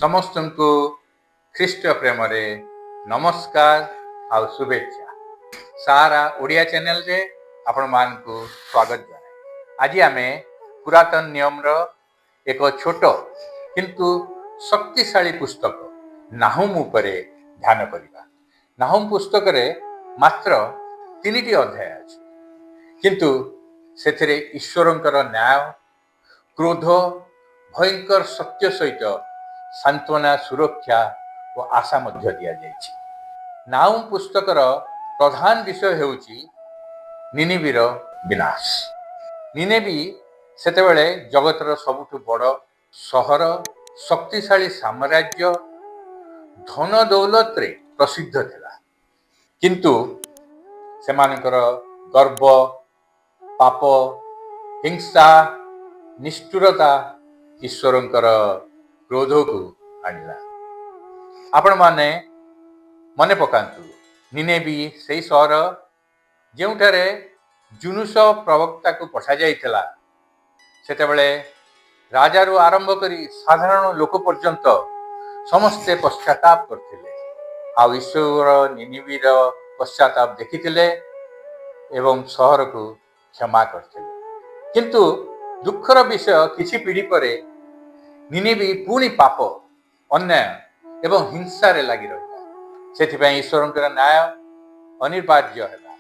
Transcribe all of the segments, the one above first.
ସମସ୍ତଙ୍କୁ ଖ୍ରୀଷ୍ଟ ପ୍ରେମରେ ନମସ୍କାର ଆଉ ଶୁଭେଚ୍ଛା। ସାରା ଓଡ଼ିଆ ଚ୍ୟାନେଲରେ ଆପଣମାନଙ୍କୁ ସ୍ୱାଗତ ଜଣାଏ। ଆଜି ଆମେ ପୁରାତନ ନିୟମର ଏକ ଛୋଟ କିନ୍ତୁ ଶକ୍ତିଶାଳୀ ପୁସ୍ତକ ନାହୁମ ଉପରେ ଧ୍ୟାନ କରିବା। ନାହୁମ ପୁସ୍ତକରେ ମାତ୍ର 3ଟି ଅଧ୍ୟାୟ ଅଛି, କିନ୍ତୁ ସେଥିରେ ଈଶ୍ୱରଙ୍କର ନ୍ୟାୟ, କ୍ରୋଧ, ଭୟଙ୍କର ସତ୍ୟ ସହିତ ସାନ୍ତ୍ୱନା, ସୁରକ୍ଷା ଓ ଆଶା ମଧ୍ୟ ଦିଆଯାଇଛି। ନାହୁମ ପୁସ୍ତକର ପ୍ରଧାନ ବିଷୟ ହେଉଛି ନିନିବିର ବିନାଶ। ନିନେବି ସେତେବେଳେ ଜଗତର ସବୁଠୁ ବଡ଼ ସହର, ଶକ୍ତିଶାଳୀ ସାମ୍ରାଜ୍ୟ, ଧନ ଦୌଲତରେ ପ୍ରସିଦ୍ଧ ଥିଲା। କିନ୍ତୁ ସେମାନଙ୍କର ଗର୍ବ, ପାପ, ହିଂସା, ନିଷ୍ଠୁରତା ଈଶ୍ୱରଙ୍କର କ୍ରୋଧକୁ ଆଣିଲା। ଆପଣମାନେ ମନେ ପକାନ୍ତୁ, ନିନେବି ସେହି ସହର ଯେଉଁଠାରେ ଜୁନୁସ ପ୍ରବକ୍ତାକୁ ପଠାଯାଇଥିଲା। ସେତେବେଳେ ରାଜାରୁ ଆରମ୍ଭ କରି ସାଧାରଣ ଲୋକ ପର୍ଯ୍ୟନ୍ତ ସମସ୍ତେ ପଶ୍ଚାତାପ କରିଥିଲେ, ଆଉ ଈଶ୍ୱର ନିନିବିର ପଶ୍ଚାତାପ ଦେଖିଥିଲେ ଏବଂ ସହରକୁ କ୍ଷମା କରିଥିଲେ। କିନ୍ତୁ ଦୁଃଖର ବିଷୟ, କିଛି ପିଢ଼ି ପରେ ନିନିବି ପୁଣି ପାପ, ଅନ୍ୟାୟ ଏବଂ ହିଂସାରେ ଲାଗି ରହିଲା। ସେଥିପାଇଁ ଈଶ୍ୱରଙ୍କର ନ୍ୟାୟ ଅନିବାର୍ଯ୍ୟ ହେଲା।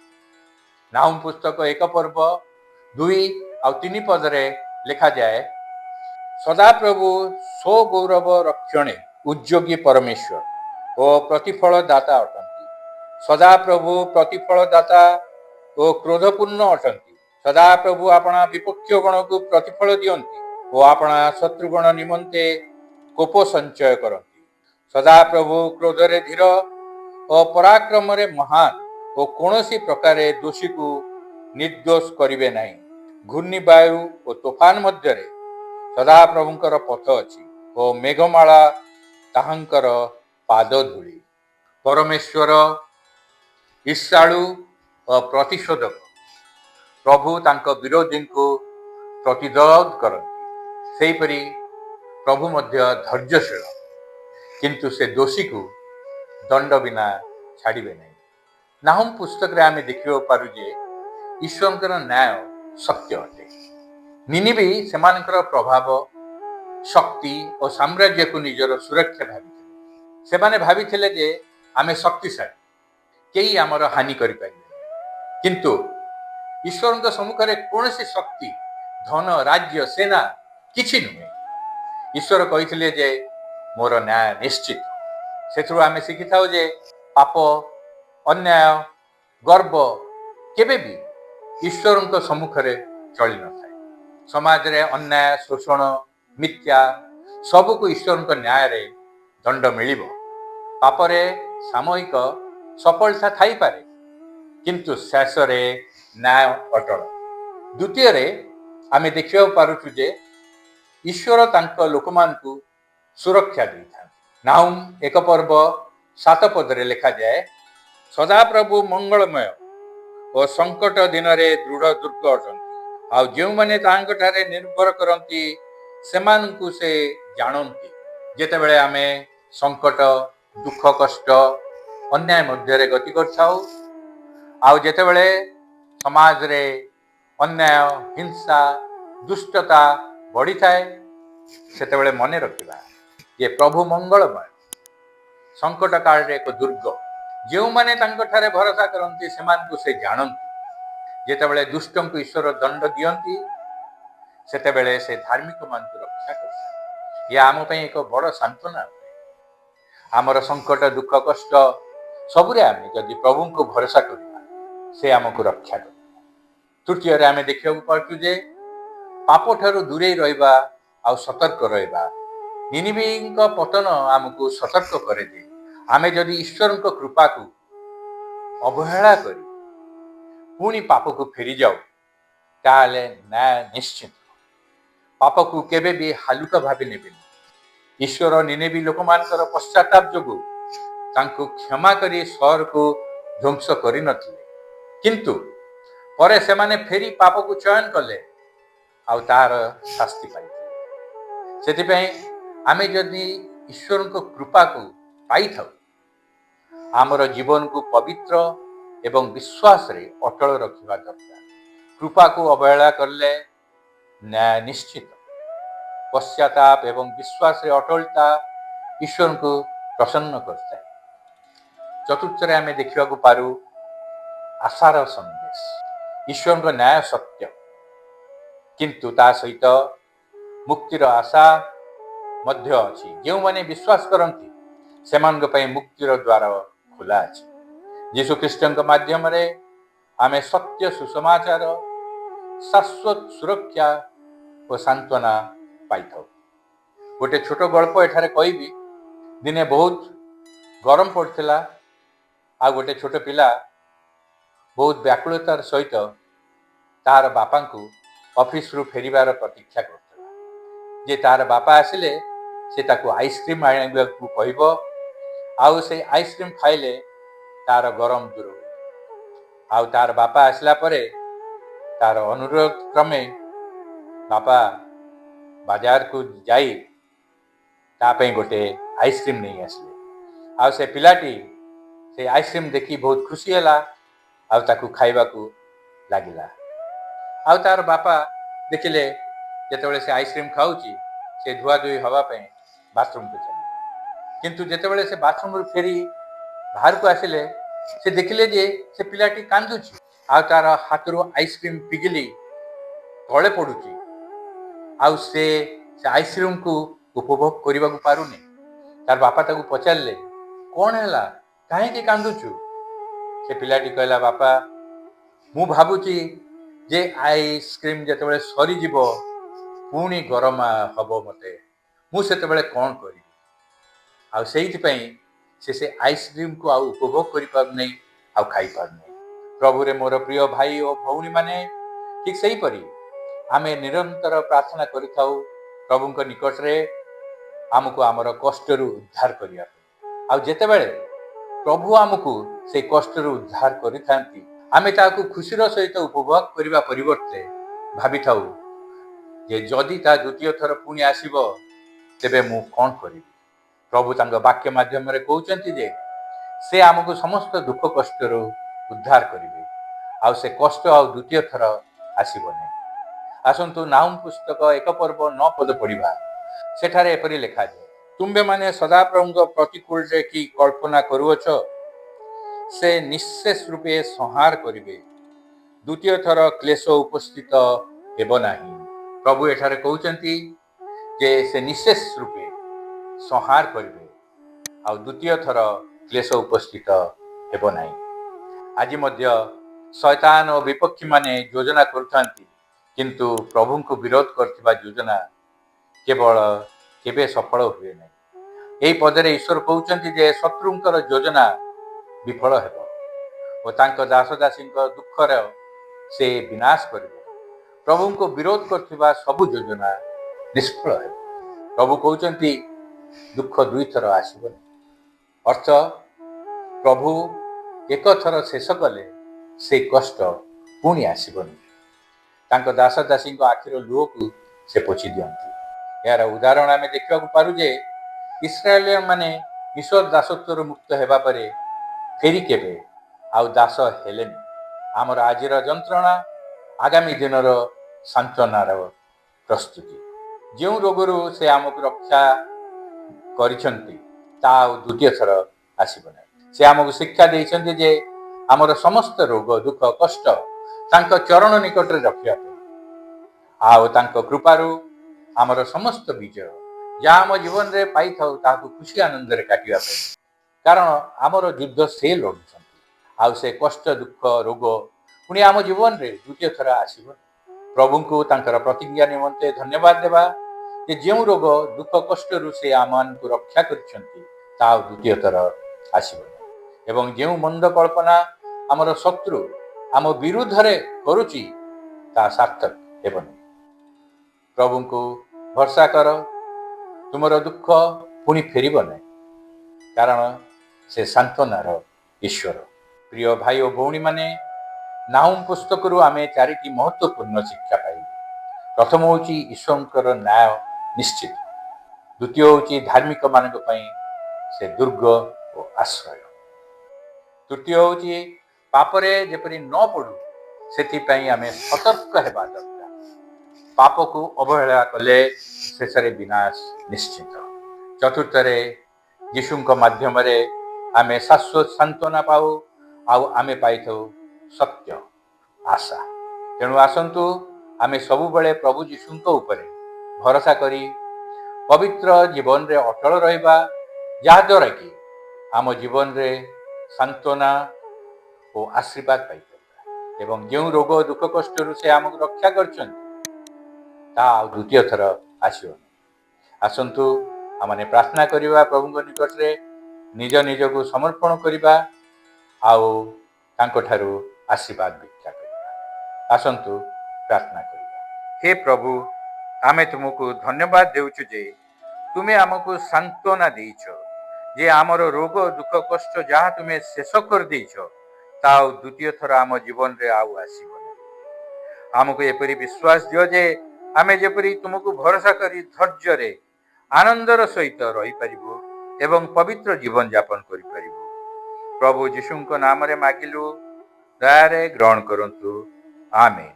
ନାହୁମ ପୁସ୍ତକ 1 ପର୍ବ 2 ଆଉ 3 ପଦରେ ଲେଖାଯାଏ, ସଦାପ୍ରଭୁ ସ୍ୱଗୌରବ ରକ୍ଷଣେ ଉଦ୍ଯୋଗୀ ପରମେଶ୍ୱର ଓ ପ୍ରତିଫଳ ଦାତା ଅଟନ୍ତି। ସଦାପ୍ରଭୁ ପ୍ରତିଫଳ ଦାତା ଓ କ୍ରୋଧପୂର୍ଣ୍ଣ ଅଟନ୍ତି। ସଦାପ୍ରଭୁ ଆପଣା ବିପକ୍ଷ ଗଣକୁ ପ୍ରତିଫଳ ଦିଅନ୍ତି ଓ ଆପଣା ଶତ୍ରୁଗଣ ନିମନ୍ତେ କୋପ ସଞ୍ଚୟ କରନ୍ତି। ସଦାପ୍ରଭୁ କ୍ରୋଧରେ ଧୀର ଓ ପରାକ୍ରମରେ ମହାନ ଓ କୌଣସି ପ୍ରକାରେ ଦୋଷୀକୁ ନିର୍ଦ୍ଦୋଷ କରିବେ ନାହିଁ। ଘୂର୍ଣ୍ଣିବାୟୁ ଓ ତୋଫାନ ମଧ୍ୟରେ ସଦାପ୍ରଭୁଙ୍କର ପଥ ଅଛି ଓ ମେଘମାଳା ତାହାଙ୍କର ପାଦ ଧୂଳି। ପରମେଶ୍ୱର ଈର୍ଷାଳୁ ଓ ପ୍ରତିଶୋଧକ। ପ୍ରଭୁ ତାଙ୍କ ବିରୋଧୀଙ୍କୁ ପ୍ରତିରୋଧ କରନ୍ତି। ସେହିପରି ପ୍ରଭୁ ମଧ୍ୟ ଧୈର୍ଯ୍ୟଶୀଳ, କିନ୍ତୁ ସେ ଦୋଷୀକୁ ଦଣ୍ଡ ବିନା ଛାଡ଼ିବେ ନାହିଁ। ନାହୁମ ପୁସ୍ତକରେ ଆମେ ଦେଖିବାକୁ ପାରୁ ଯେ ଈଶ୍ୱରଙ୍କର ନ୍ୟାୟ ସତ୍ୟ ଅଟେ। ନିନିବି ସେମାନଙ୍କର ପ୍ରଭାବ, ଶକ୍ତି ଓ ସାମ୍ରାଜ୍ୟକୁ ନିଜର ସୁରକ୍ଷା ଭାବିଥିଲେ। ସେମାନେ ଭାବିଥିଲେ ଯେ ଆମେ ଶକ୍ତିଶାଳୀ, କେହି ଆମର ହାନି କରିପାରିବେ। କିନ୍ତୁ ଈଶ୍ୱରଙ୍କ ସମ୍ମୁଖରେ କୌଣସି ଶକ୍ତି, ଧନ, ରାଜ୍ୟ, ସେନା କିଛି ନୁହେଁ। ଈଶ୍ୱର କହିଥିଲେ ଯେ ମୋର ନ୍ୟାୟ ନିଶ୍ଚିତ। ସେଥିରୁ ଆମେ ଶିଖିଥାଉ ଯେ ପାପ, ଅନ୍ୟାୟ, ଗର୍ବ କେବେ ବି ଈଶ୍ୱରଙ୍କ ସମ୍ମୁଖରେ ଚଳି ନଥାଏ। ସମାଜରେ ଅନ୍ୟାୟ, ଶୋଷଣ, ମିଥ୍ୟା ସବୁକୁ ଈଶ୍ୱରଙ୍କ ନ୍ୟାୟରେ ଦଣ୍ଡ ମିଳିବ। ପାପରେ ସାମୟିକ ସଫଳତା ଥାଇପାରେ, କିନ୍ତୁ ଶେଷରେ ନ୍ୟାୟ ଅଟଳ। ଦ୍ୱିତୀୟରେ ଆମେ ଦେଖିବାକୁ ପାରୁଛୁ ଯେ ଈଶ୍ୱର ତାଙ୍କ ଲୋକମାନଙ୍କୁ ସୁରକ୍ଷା ଦେଇଥାନ୍ତି। ନାହୁମ 1 ପର୍ବ 7 ପଦରେ ଲେଖାଯାଏ, ସଦାପ୍ରଭୁ ମଙ୍ଗଳମୟ ଓ ସଙ୍କଟ ଦିନରେ ଦୃଢ଼ ଦୁର୍ଗ ଅଟନ୍ତି। ଆଉ ଯେଉଁମାନେ ତାହାଙ୍କଠାରେ ନିର୍ଭର କରନ୍ତି ସେମାନଙ୍କୁ ସେ ଜାଣନ୍ତି। ଯେତେବେଳେ ଆମେ ସଙ୍କଟ, ଦୁଃଖ, କଷ୍ଟ, ଅନ୍ୟାୟ ମଧ୍ୟରେ ଗତି କରିଥାଉ, ଆଉ ଯେତେବେଳେ ସମାଜରେ ଅନ୍ୟାୟ, ହିଂସା, ଦୁଷ୍ଟତା ବଢ଼ିଥାଏ, ସେତେବେଳେ ମନେ ରଖିବା ଯେ ପ୍ରଭୁ ମଙ୍ଗଳମୟ, ସଙ୍କଟ କାଳରେ ଏକ ଦୁର୍ଗ। ଯେଉଁମାନେ ତାଙ୍କଠାରେ ଭରସା କରନ୍ତି ସେମାନଙ୍କୁ ସେ ଜାଣନ୍ତି। ଯେତେବେଳେ ଦୁଷ୍ଟଙ୍କୁ ଈଶ୍ୱର ଦଣ୍ଡ ଦିଅନ୍ତି, ସେତେବେଳେ ସେ ଧାର୍ମିକମାନଙ୍କୁ ରକ୍ଷା କରିଥାନ୍ତି। ଏହା ଆମ ପାଇଁ ଏକ ବଡ଼ ସାନ୍ତ୍ୱନା ଅଟେ। ଆମର ସଙ୍କଟ, ଦୁଃଖ, କଷ୍ଟ ସବୁରେ ଆମେ ଯଦି ପ୍ରଭୁଙ୍କୁ ଭରସା କରିବା, ସେ ଆମକୁ ରକ୍ଷା କରିବ। ତୃତୀୟରେ ଆମେ ଦେଖିବାକୁ ପାଉଛୁ ଯେ ପାପଠାରୁ ଦୂରେଇ ରହିବା ଆଉ ସତର୍କ ରହିବା। ନିନିବିଙ୍କ ପତନ ଆମକୁ ସତର୍କ କରେ ଯେ ଆମେ ଯଦି ଈଶ୍ୱରଙ୍କ କୃପାକୁ ଅବହେଳା କରି ପୁଣି ପାପକୁ ଫେରିଯାଉ, ତାହେଲେ ନ୍ୟାୟ ନିଶ୍ଚିତ। ପାପକୁ କେବେ ବି ହାଲୁକା ଭାବେ ନେବେନି। ଈଶ୍ୱର ନିନେବି ଲୋକମାନଙ୍କର ପଶ୍ଚାତାପ ଯୋଗୁଁ ତାଙ୍କୁ କ୍ଷମା କରି ସହରକୁ ଧ୍ୱଂସ କରିନଥିଲେ, କିନ୍ତୁ ପରେ ସେମାନେ ଫେରି ପାପକୁ ଚୟନ କଲେ ଆଉ ତାହାର ଶାସ୍ତି ପାଇଥିଲେ। ସେଥିପାଇଁ ଆମେ ଯଦି ଈଶ୍ୱରଙ୍କ କୃପାକୁ ପାଇଥାଉ। ଆମର ଜୀବନକୁ ପବିତ୍ର ଏବଂ ବିଶ୍ୱାସରେ ଅଟଳ ରଖିବା ଦରକାର। କୃପାକୁ ଅବହେଳା କଲେ ନ୍ୟାୟ ନିଶ୍ଚିତ। ପଶ୍ଚାତାପ ଏବଂ ବିଶ୍ୱାସରେ ଅଟଳତା ଈଶ୍ୱରଙ୍କୁ ପ୍ରସନ୍ନ କରିଥାଏ। ଚତୁର୍ଥରେ ଆମେ ଦେଖିବାକୁ ପାରୁ ଆଶାର ସନ୍ଦେଶ। ଈଶ୍ୱରଙ୍କ ନ୍ୟାୟ ସତ୍ୟ, କିନ୍ତୁ ତା ସହିତ ମୁକ୍ତିର ଆଶା ମଧ୍ୟ ଅଛି। ଯେଉଁମାନେ ବିଶ୍ୱାସ କରନ୍ତି ସେମାନଙ୍କ ପାଇଁ ମୁକ୍ତିର ଦ୍ୱାର ଖୋଲା ଅଛି। ଯୀଶୁଖ୍ରୀଷ୍ଟଙ୍କ ମାଧ୍ୟମରେ ଆମେ ସତ୍ୟ ସୁସମାଚାର, ଶାଶ୍ୱତ ସୁରକ୍ଷା ଓ ସାନ୍ତ୍ୱନା ପାଇଥାଉ। ଗୋଟେ ଛୋଟ ଗଳ୍ପ ଏଠାରେ କହିବି। ଦିନେ ବହୁତ ଗରମ ପଡ଼ିଥିଲା, ଆଉ ଗୋଟେ ଛୋଟ ପିଲା ବହୁତ ବ୍ୟାକୁଳତାର ସହିତ ତାର ବାପାଙ୍କୁ ଅଫିସରୁ ଫେରିବାର ପ୍ରତୀକ୍ଷା କରୁଥିଲା ଯେ ତାର ବାପା ଆସିଲେ ସେ ତାକୁ ଆଇସ୍କ୍ରିମ୍ ଆଣିବାକୁ କହିବ, ଆଉ ସେଇ ଆଇସ୍କ୍ରିମ୍ ଖାଇଲେ ତାର ଗରମ ଦୂର ହୁଏ। ଆଉ ତାର ବାପା ଆସିଲା ପରେ ତାର ଅନୁରୋଧ କ୍ରମେ ବାପା ବାଜାରକୁ ଯାଇ ତା ପାଇଁ ଗୋଟେ ଆଇସ୍କ୍ରିମ୍ ନେଇ ଆସିଲେ। ଆଉ ସେ ପିଲାଟି ସେ ଆଇସ୍କ୍ରିମ୍ ଦେଖି ବହୁତ ଖୁସି ହେଲା, ଆଉ ତାକୁ ଖାଇବାକୁ ଲାଗିଲା। ଆଉ ତାର ବାପା ଦେଖିଲେ ଯେତେବେଳେ ସେ ଆଇସ୍କ୍ରିମ୍ ଖାଉଛି ସେ ଧୁଆଧୁଇ ହେବା ପାଇଁ ବାଥରୁମକୁ ଚାଲିଲେ। କିନ୍ତୁ ଯେତେବେଳେ ସେ ବାଥରୁମରୁ ଫେରି ବାହାରକୁ ଆସିଲେ ସେ ଦେଖିଲେ ଯେ ସେ ପିଲାଟି କାନ୍ଦୁଛି, ଆଉ ତାର ହାତରୁ ଆଇସ୍କ୍ରିମ୍ ପିଘିଲି ତଳେ ପଡ଼ୁଛି, ଆଉ ସେ ଆଇସ୍କ୍ରିମ୍କୁ ଉପଭୋଗ କରିବାକୁ ପାରୁନି। ତାର ବାପା ତାକୁ ପଚାରିଲେ, କ'ଣ ହେଲା, କାହିଁକି କାନ୍ଦୁଛୁ? ସେ ପିଲାଟି କହିଲା, ବାପା ମୁଁ ଭାବୁଛି ଯେ ଆଇସ୍କ୍ରିମ୍ ଯେତେବେଳେ ସରିଯିବ ପୁଣି ଗରମ ହେବ ମୋତେ, ମୁଁ ସେତେବେଳେ କ'ଣ କରିବି? ଆଉ ସେଇଥିପାଇଁ ସେ ଆଇସ୍କ୍ରିମ୍କୁ ଆଉ ଉପଭୋଗ କରିପାରୁନି, ଆଉ ଖାଇପାରୁନି। ପ୍ରଭୁରେ ମୋର ପ୍ରିୟ ଭାଇ ଓ ଭଉଣୀମାନେ, ଠିକ୍ ସେହିପରି ଆମେ ନିରନ୍ତର ପ୍ରାର୍ଥନା କରିଥାଉ ପ୍ରଭୁଙ୍କ ନିକଟରେ ଆମକୁ ଆମର କଷ୍ଟରୁ ଉଦ୍ଧାର କରିବା ପାଇଁ। ଆଉ ଯେତେବେଳେ ପ୍ରଭୁ ଆମକୁ ସେଇ କଷ୍ଟରୁ ଉଦ୍ଧାର କରିଥାନ୍ତି ଆମେ ତାହାକୁ ଖୁସିର ସହିତ ଉପଭୋଗ କରିବା ପରିବର୍ତ୍ତେ ଭାବିଥାଉ ଯେ ଯଦି ତା ଦ୍ୱିତୀୟ ଥର ପୁଣି ଆସିବ ତେବେ ମୁଁ କ'ଣ କରିବି? ପ୍ରଭୁ ତାଙ୍କ ବାକ୍ୟ ମାଧ୍ୟମରେ କହୁଛନ୍ତି ଯେ ସେ ଆମକୁ ସମସ୍ତ ଦୁଃଖ କଷ୍ଟରୁ ଉଦ୍ଧାର କରିବେ, ଆଉ ସେ କଷ୍ଟ ଆଉ ଦ୍ୱିତୀୟ ଥର ଆସିବ ନାହିଁ। ଆସନ୍ତୁ ନାହୁମ ପୁସ୍ତକ 1 ପର୍ବ 9 ପଦ ପଢ଼ିବା। ସେଠାରେ ଏପରି ଲେଖାଯାଏ, ତୁମ୍ଭେମାନେ ସଦାପ୍ରଭୁଙ୍କ ପ୍ରତିକୂଳରେ କି କଳ୍ପନା କରୁଅଛ? ସେ ନିଃଶେଷ ରୂପେ ସଂହାର କରିବେ, ଦ୍ୱିତୀୟ ଥର କ୍ଲେଶ ଉପସ୍ଥିତ ହେବ ନାହିଁ। ପ୍ରଭୁ ଏଠାରେ କହୁଛନ୍ତି ଯେ ସେ ନିଃଶେଷ ରୂପେ ସଂହାର କରିବେ, ଆଉ ଦ୍ୱିତୀୟ ଥର କ୍ଲେଶ ଉପସ୍ଥିତ ହେବ ନାହିଁ। ଆଜି ମଧ୍ୟ ଶୟତାନ ଓ ବିପକ୍ଷୀମାନେ ଯୋଜନା କରୁଥାନ୍ତି, କିନ୍ତୁ ପ୍ରଭୁଙ୍କୁ ବିରୋଧ କରୁଥିବା ଯୋଜନା କେବେ ସଫଳ ହୁଏ ନାହିଁ। ଏହି ପଦରେ ଈଶ୍ୱର କହୁଛନ୍ତି ଯେ ଶତ୍ରୁଙ୍କର ଯୋଜନା ବିଫଳ ହେବ ଓ ତାଙ୍କ ଦାସ ଦାସୀଙ୍କ ଦୁଃଖର ସେ ବିନାଶ କରିବେ। ପ୍ରଭୁଙ୍କୁ ବିରୋଧ କରୁଥିବା ସବୁ ଯୋଜନା ନିଷ୍ଫଳ ହେବ। ପ୍ରଭୁ କହୁଛନ୍ତି ଦୁଃଖ 2 ଥର ଆସିବନି। ଅର୍ଥ, ପ୍ରଭୁ ଏକ ଥର ଶେଷ କଲେ ସେଇ କଷ୍ଟ ପୁଣି ଆସିବନି। ତାଙ୍କ ଦାସ ଦାସୀଙ୍କ ଆଖିର ଲୁହକୁ ସେ ପୋଛି ଦିଅନ୍ତି। ଏହାର ଉଦାହରଣ ଆମେ ଦେଖିବାକୁ ପାରୁ ଯେ ଇସ୍ରାଏଲୀୟମାନେ ମିଶର ଦାସତ୍ୱରୁ ମୁକ୍ତ ହେବା ପରେ ଫେରି କେବେ ଆଉ ଦାସ ହେଲେନି। ଆମର ଆଜିର ଯନ୍ତ୍ରଣା ଆଗାମୀ ଦିନର ସାନ୍ତ୍ୱନାର ପ୍ରସ୍ତୁତି। ଯେଉଁ ରୋଗରୁ ସେ ଆମକୁ ରକ୍ଷା କରିଛନ୍ତି ତାହା ଆଉ ଦ୍ୱିତୀୟ ଥର ଆସିବ ନାହିଁ। ସେ ଆମକୁ ଶିକ୍ଷା ଦେଇଛନ୍ତି ଯେ ଆମର ସମସ୍ତ ରୋଗ ଦୁଃଖ କଷ୍ଟ ତାଙ୍କ ଚରଣ ନିକଟରେ ରଖିବା ପାଇଁ, ଆଉ ତାଙ୍କ କୃପାରୁ ଆମର ସମସ୍ତ ବିଜୟ ଯାହା ଆମ ଜୀବନରେ ପାଇଥାଉ ତାହାକୁ ଖୁସି ଆନନ୍ଦରେ କାଟିବା ପାଇଁ। କାରଣ ଆମର ଯୁଦ୍ଧ ସେ ଲଢ଼ୁଛନ୍ତି, ଆଉ ସେ କଷ୍ଟ ଦୁଃଖ ରୋଗ ପୁଣି ଆମ ଜୀବନରେ ଦ୍ୱିତୀୟ ଥର ଆସିବ। ପ୍ରଭୁଙ୍କୁ ତାଙ୍କର ପ୍ରତିଜ୍ଞା ନିମନ୍ତେ ଧନ୍ୟବାଦ ଦେବା ଯେ ଯେଉଁ ରୋଗ ଦୁଃଖ କଷ୍ଟରୁ ସେ ଆମମାନଙ୍କୁ ରକ୍ଷା କରିଛନ୍ତି ତାହା ଆଉ ଦ୍ୱିତୀୟ ଥର ଆସିବ ନାହିଁ। ଏବଂ ଯେଉଁ ମନ୍ଦ କଳ୍ପନା ଆମର ଶତ୍ରୁ ଆମ ବିରୁଦ୍ଧରେ କରୁଛି ତାହା ସାର୍ଥକ ହେବ ନାହିଁ। ପ୍ରଭୁଙ୍କୁ ଭରସା କର, ତୁମର ଦୁଃଖ ପୁଣି ଫେରିବ ନାହିଁ, କାରଣ ସେ ସାନ୍ତ୍ୱନାର ଈଶ୍ୱର। ପ୍ରିୟ ଭାଇ ଓ ଭଉଣୀମାନେ, ନାହୁମ ପୁସ୍ତକରୁ ଆମେ 4ଟି ମହତ୍ୱପୂର୍ଣ୍ଣ ଶିକ୍ଷା ପାଇଲୁ। ପ୍ରଥମ ହେଉଛି ଈଶ୍ୱରଙ୍କର ନ୍ୟାୟ ନିଶ୍ଚିତ। ଦ୍ୱିତୀୟ ହେଉଛି ଧାର୍ମିକମାନଙ୍କ ପାଇଁ ସେ ଦୁର୍ଗ ଓ ଆଶ୍ରୟ। ତୃତୀୟ ହେଉଛି ପାପରେ ଯେପରି ନ ପଡ଼ୁ ସେଥିପାଇଁ ଆମେ ସତର୍କ ହେବା ଦରକାର। ପାପକୁ ଅବହେଳା କଲେ ଶେଷରେ ବିନାଶ ନିଶ୍ଚିତ। ଚତୁର୍ଥରେ ଯୀଶୁଙ୍କ ମାଧ୍ୟମରେ ଆମେ ଶାଶ୍ୱତ ସାନ୍ତ୍ୱନା ପାଉ ଆଉ ଆମେ ପାଇଥାଉ ସତ୍ୟ ଆଶା। ତେଣୁ ଆସନ୍ତୁ ଆମେ ସବୁବେଳେ ପ୍ରଭୁ ଯୀଶୁଙ୍କ ଉପରେ ଭରସା କରି ପବିତ୍ର ଜୀବନରେ ଅଟଳ ରହିବା, ଯାହାଦ୍ୱାରା କି ଆମ ଜୀବନରେ ସାନ୍ତ୍ୱନା ଓ ଆଶୀର୍ବାଦ ପାଇପାରିବା ଏବଂ ଯେଉଁ ରୋଗ ଦୁଃଖ କଷ୍ଟରୁ ସେ ଆମକୁ ରକ୍ଷା କରିଛନ୍ତି ତାହା ଆଉ ଦ୍ୱିତୀୟ ଥର ଆସିବନି। ଆସନ୍ତୁ ଆମେ ପ୍ରାର୍ଥନା କରିବା, ପ୍ରଭୁଙ୍କ ନିକଟରେ ନିଜ ନିଜକୁ ସମର୍ପଣ କରିବା ଆଉ ତାଙ୍କଠାରୁ ଆଶୀର୍ବାଦ ଭିକ୍ଷା କରିବା। ଆସନ୍ତୁ ପ୍ରାର୍ଥନା କରିବା। ହେ ପ୍ରଭୁ, ଆମେ ତୁମକୁ ଧନ୍ୟବାଦ ଦେଉଛୁ ଯେ ତୁମେ ଆମକୁ ସାନ୍ତ୍ୱନା ଦେଇଛ, ଯେ ଆମର ରୋଗ ଦୁଃଖ କଷ୍ଟ ଯାହା ତୁମେ ଶେଷ କରିଦେଇଛ ତାହା ଆଉ ଦ୍ୱିତୀୟ ଥର ଆମ ଜୀବନରେ ଆଉ ଆସିବନି। ଆମକୁ ଏପରି ବିଶ୍ୱାସ ଦିଅ ଯେ ଆମେ ଯେପରି ତୁମକୁ ଭରସା କରି ଧୈର୍ଯ୍ୟରେ ଆନନ୍ଦର ସହିତ ରହିପାରିବୁ ଏବଂ ପବିତ୍ର ଜୀବନ ଯାପନ କରିପାରିବୁ। ପ୍ରଭୁ ଯୀଶୁଙ୍କ ନାମରେ ମାଗିଲୁ, ଦୟାରେ ଗ୍ରହଣ କରନ୍ତୁ। ଆମେନ୍।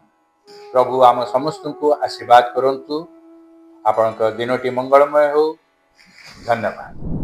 ପ୍ରଭୁ ଆମ ସମସ୍ତଙ୍କୁ ଆଶୀର୍ବାଦ କରନ୍ତୁ। ଆପଣଙ୍କ ଦିନଟି ମଙ୍ଗଳମୟ ହେଉ। ଧନ୍ୟବାଦ।